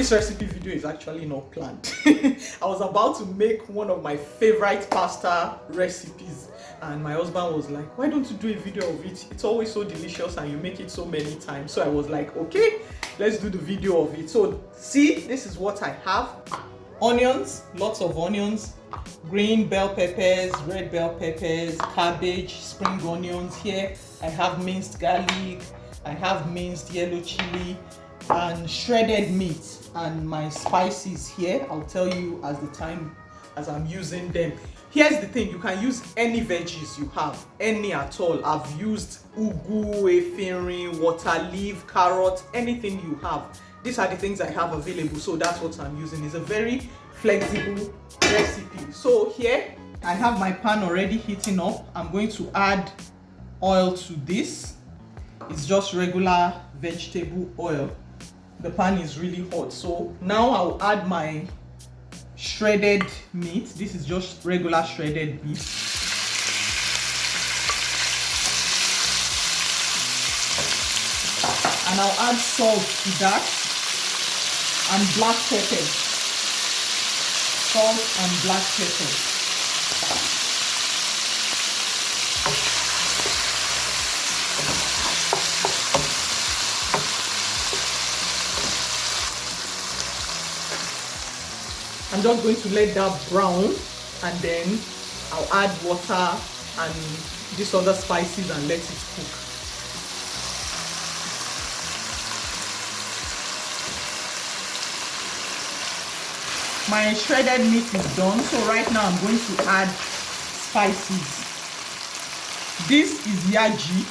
this recipe video is actually not planned. I was about to make one of my favorite pasta recipes, and my husband was like, why don't you do a video of it? It's always so delicious and you make it so many times. So I was like, okay, let's do the video of it. So see, this is what I have. Onions, lots of onions, green bell peppers, red bell peppers, cabbage, spring onions. Here I have minced garlic, I have minced yellow chili, and shredded meat, and my spices here. I'll tell you as I'm using them. Here's the thing, you can use any veggies you have, any at all. I've used ugu, efirin, water leaf, carrot, anything you have. These are the things I have available, so that's what I'm using. It's a very flexible recipe. So here I have my pan already heating up. I'm going to add oil to this. It's just regular vegetable oil. The pan is really hot, so now I'll add my shredded meat. This is just regular shredded beef. And I'll add salt to that and black pepper. Salt and black pepper. I'm just going to let that brown, and then I'll add water and these other spices and let it cook. My shredded meat is done, so right now I'm going to add spices. This is yaji,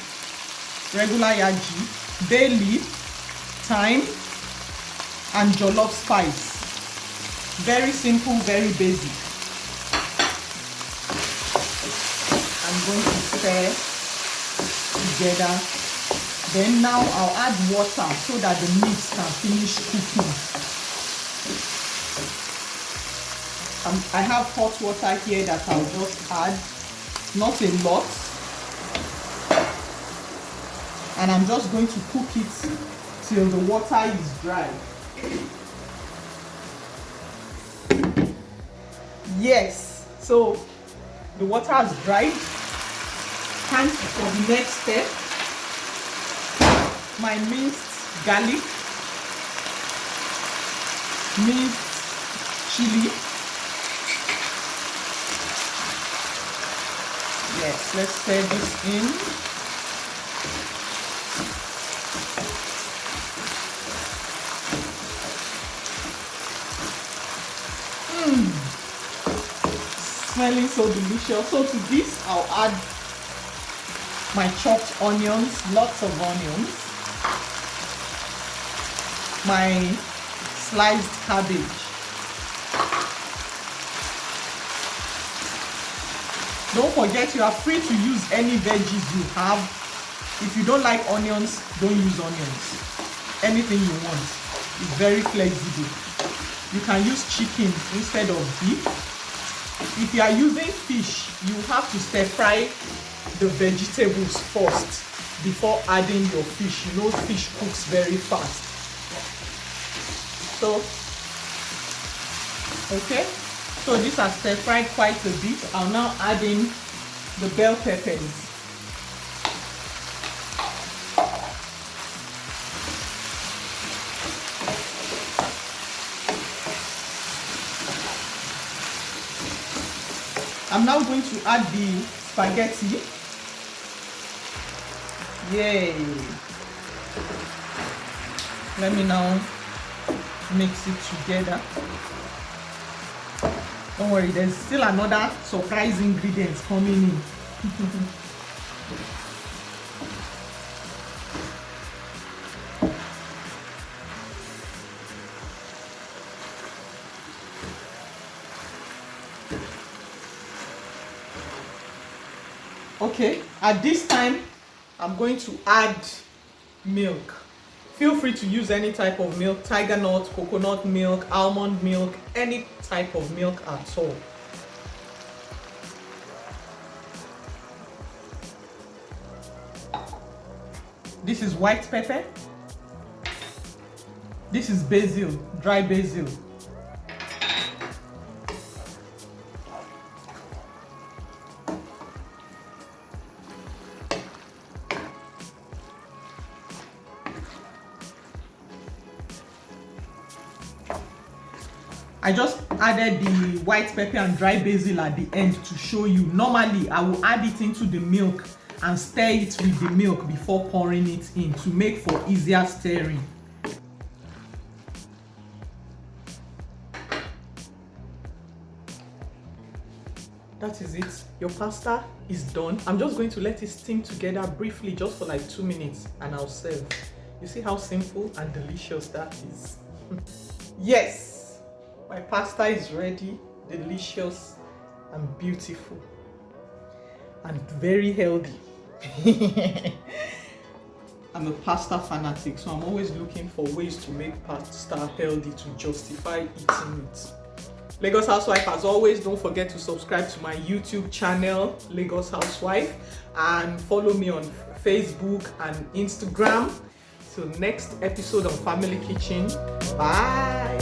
regular yaji, bay leaf, thyme, and jollof spice. Very simple, very basic. I'm going to stir together. Then now I'll add water so that the meat can finish cooking. I have hot water here that I'll just add, not a lot. And I'm just going to cook it till the water is dry. Yes, so the water has dried. Time for the next step. My minced garlic, minced chili. Yes, let's stir this in. Smelling so delicious. So to this I'll add my chopped onions, lots of onions, my sliced cabbage, don't forget you are free to use any veggies you have. If you don't like onions, don't use onions. Anything you want. It's very flexible. You can use chicken instead of beef. If you are using fish, you have to stir fry the vegetables first before adding your fish. You know, fish cooks very fast. So, okay. So this has stir fried quite a bit. I'll now add in the bell peppers. I'm now going to add the spaghetti. Yay! Let me now mix it together. Don't worry, there's still another surprise ingredient coming in. Okay, at this time I'm going to add milk. Feel free to use any type of milk, tiger nut, coconut milk, almond milk, any type of milk at all. This is white pepper. This is basil, dry basil. I just added the white pepper and dry basil at the end to show you. Normally, I will add it into the milk and stir it with the milk before pouring it in to make for easier stirring. That is it. Your pasta is done. I'm just going to let it steam together briefly, just for like 2 minutes, and I'll serve. You see how simple and delicious that is? Yes! My pasta is ready, delicious and beautiful and very healthy. I'm a pasta fanatic, so I'm always looking for ways to make pasta healthy to justify eating it. Lagos Housewife, as always, don't forget to subscribe to my YouTube channel, Lagos Housewife, and follow me on Facebook and Instagram. Till next episode of Family Kitchen. Bye.